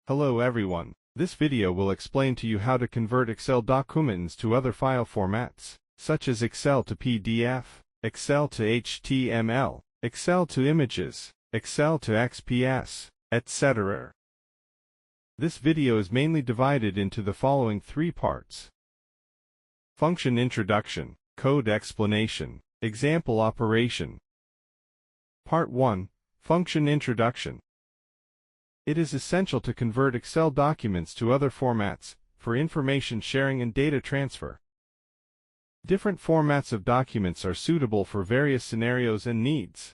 Hello everyone. This video will explain to you how to convert Excel documents to other file formats, such as Excel to PDF, Excel to HTML, Excel to images, Excel to XPS, etc. This video is mainly divided into the following three parts: function introduction, code explanation, example operation. Part 1. Function introduction. It is essential to convert Excel documents to other formats for information sharing and data transfer. Different formats of documents are suitable for various scenarios and needs.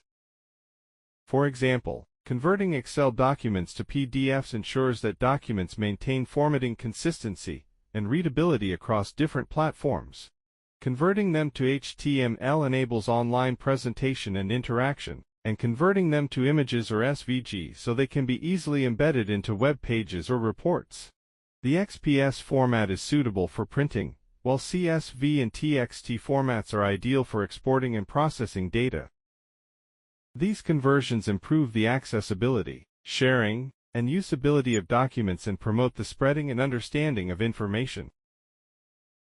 For example, converting Excel documents to PDFs ensures that documents maintain formatting consistency and readability across different platforms. Converting them to HTML enables online presentation and interaction, and converting them to images or SVG so they can be easily embedded into web pages or reports. The XPS format is suitable for printing, while CSV and TXT formats are ideal for exporting and processing data. These conversions improve the accessibility, sharing, and usability of documents and promote the spreading and understanding of information.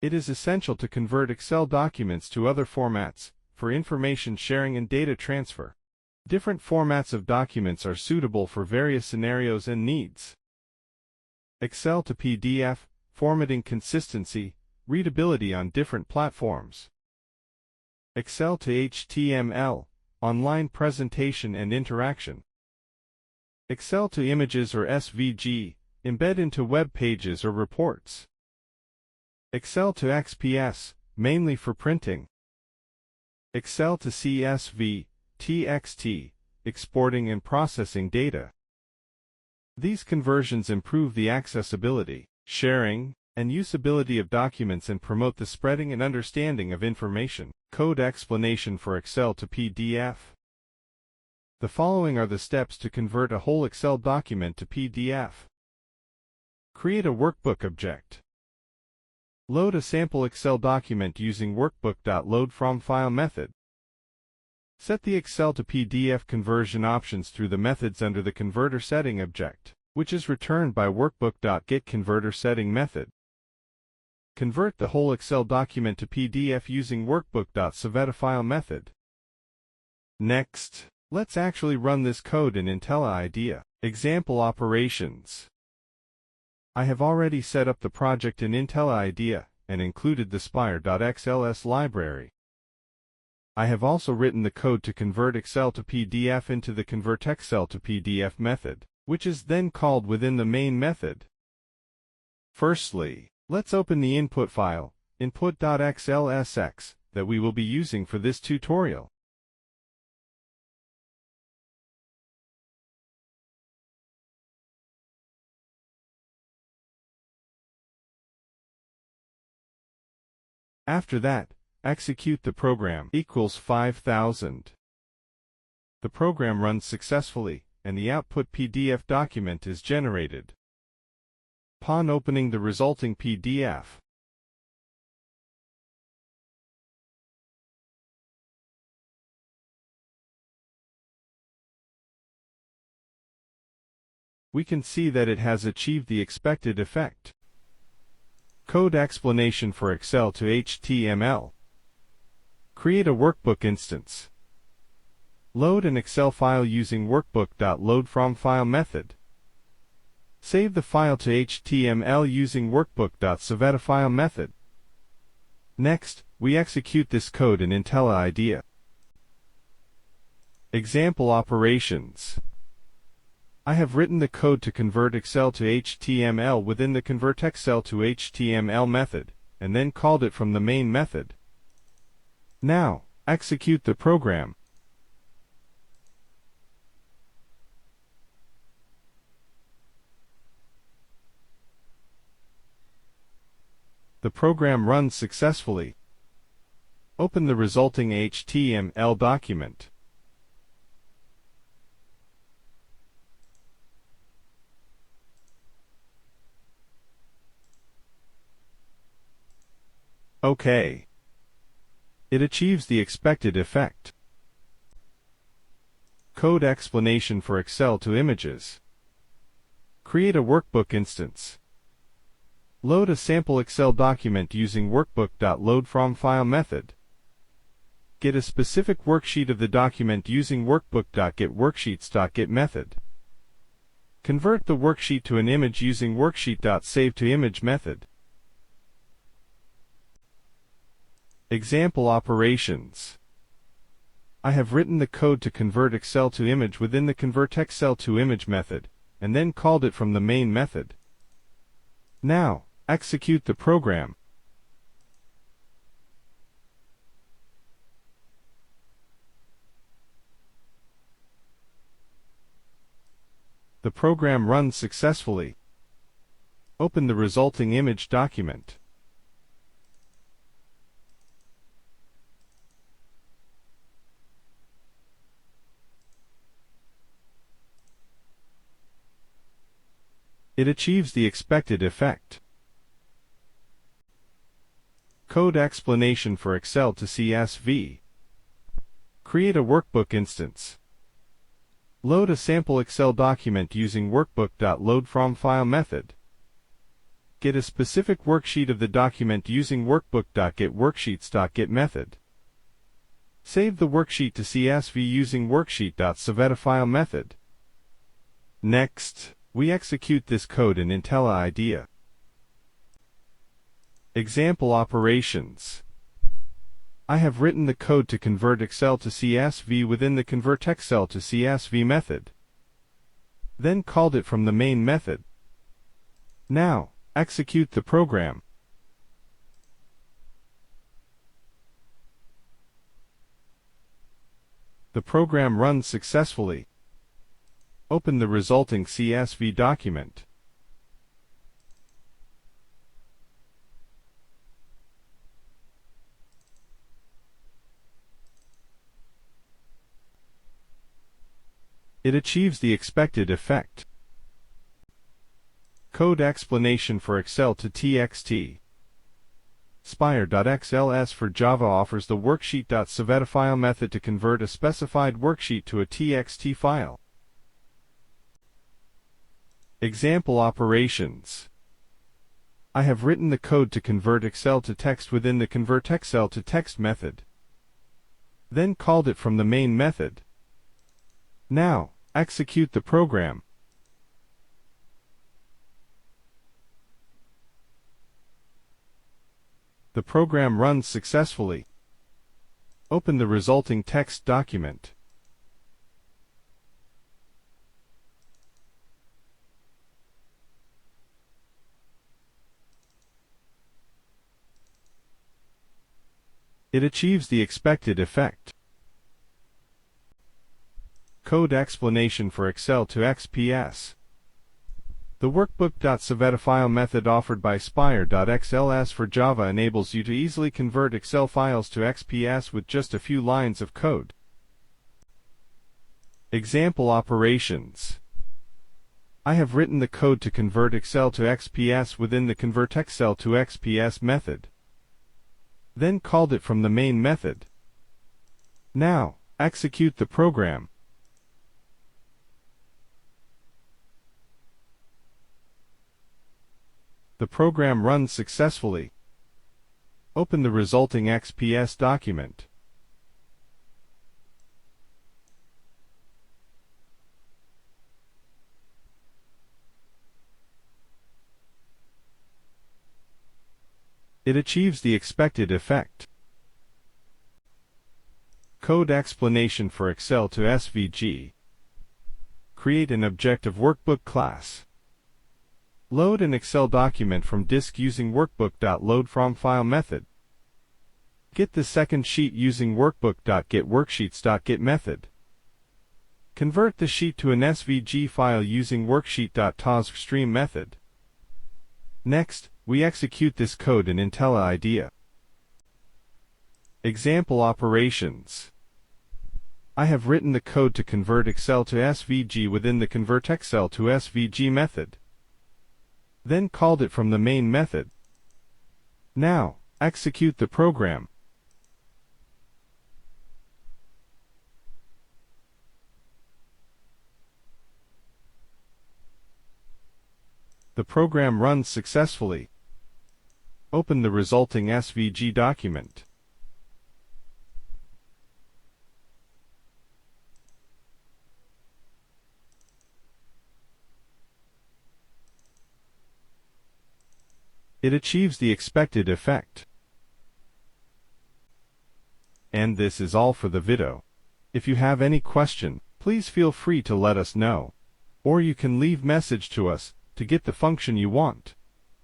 It is essential to convert Excel documents to other formats for information sharing and data transfer. Different formats of documents are suitable for various scenarios and needs. Excel to PDF, formatting consistency, readability on different platforms. Excel to HTML, online presentation and interaction. Excel to images or SVG, embed into web pages or reports. Excel to XPS, mainly for printing. Excel to CSV, TXT, exporting and processing data. These conversions improve the accessibility, sharing, and usability of documents and promote the spreading and understanding of information. Code explanation for Excel to PDF. The following are the steps to convert a whole Excel document to PDF. Create a workbook object. Load a sample Excel document using workbook.loadFromFile method. Set the Excel to PDF conversion options through the methods under the Converter Setting object, which is returned by workbook.getConverterSetting method. Convert the whole Excel document to PDF using workbook.SavetaFile method. Next, let's actually run this code in IntelliIDEA. Example operations. I have already set up the project in IntelliIDEA and included the Spire.xls library. I have also written the code to convert Excel to PDF into the ConvertExcel to PDF method, which is then called within the main method. Firstly, let's open the input file, input.xlsx, that we will be using for this tutorial. After that, execute the program equals 5000. The program runs successfully, and the output PDF document is generated. Upon opening the resulting PDF, we can see that it has achieved the expected effect. Code explanation for Excel to HTML. Create a workbook instance. Load an Excel file using workbook.loadFromFile method. Save the file to HTML using workbook.SavetaFile method. Next, we execute this code in IntelliIDEA. Example operations. I have written the code to convert Excel to HTML within the ConvertExcel to HTML method, and then called it from the main method. Now, execute the program. The program runs successfully. Open the resulting HTML document. OK. It achieves the expected effect. Code explanation for Excel to images. Create a workbook instance. Load a sample Excel document using workbook.loadFromFile method. Get a specific worksheet of the document using workbook.getWorksheets.get method. Convert the worksheet to an image using worksheet.SaveToImage method. Example operations. I have written the code to convert Excel to image within the convertExcel2Image method, and then called it from the main method. Now, execute the program. The program runs successfully. Open the resulting image document. It achieves the expected effect. Code explanation for Excel to CSV. Create a workbook instance. Load a sample Excel document using workbook.loadFromFile method. Get a specific worksheet of the document using workbook.getWorksheets.get method. Save the worksheet to CSV using worksheet.SaveToFile method. Next, we execute this code in IntelliIDEA. Example operations. I have written the code to convert Excel to CSV within the convertExcel to CSV method. Then called it from the main method. Now, execute the program. The program runs successfully. Open the resulting CSV document. It achieves the expected effect. Code explanation for Excel to TXT. Spire.xls for Java offers the worksheet.SaveToFile method to convert a specified worksheet to a TXT file. Example operations. I have written the code to convert Excel to text within the convertExcel to text method. Then called it from the main method. Now, execute the program. The program runs successfully. Open the resulting text document. It achieves the expected effect. Code explanation for Excel to XPS. The workbook.SaveToFile method offered by Spire.xls for Java enables you to easily convert Excel files to XPS with just a few lines of code. Example operations. I have written the code to convert Excel to XPS within the convertExcel to XPS method. Then called it from the main method. Now, execute the program. The program runs successfully. Open the resulting XPS document. It achieves the expected effect. Code explanation for Excel to SVG. Create an objective workbook class. Load an Excel document from disk using workbook.loadFromFile method. Get the second sheet using workbook.getWorksheets.get method. Convert the sheet to an SVG file using worksheet.TOSVStream method. Next, we execute this code in IntelliIDEA. Example operations. I have written the code to convert Excel to SVG within the convertExcel to SVG method. Then called it from the main method. Now, execute the program. The program runs successfully. Open the resulting SVG document. It achieves the expected effect. And this is all for the video. If you have any question, please feel free to let us know. Or you can leave message to us to get the function you want.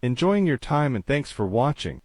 Enjoying your time and thanks for watching.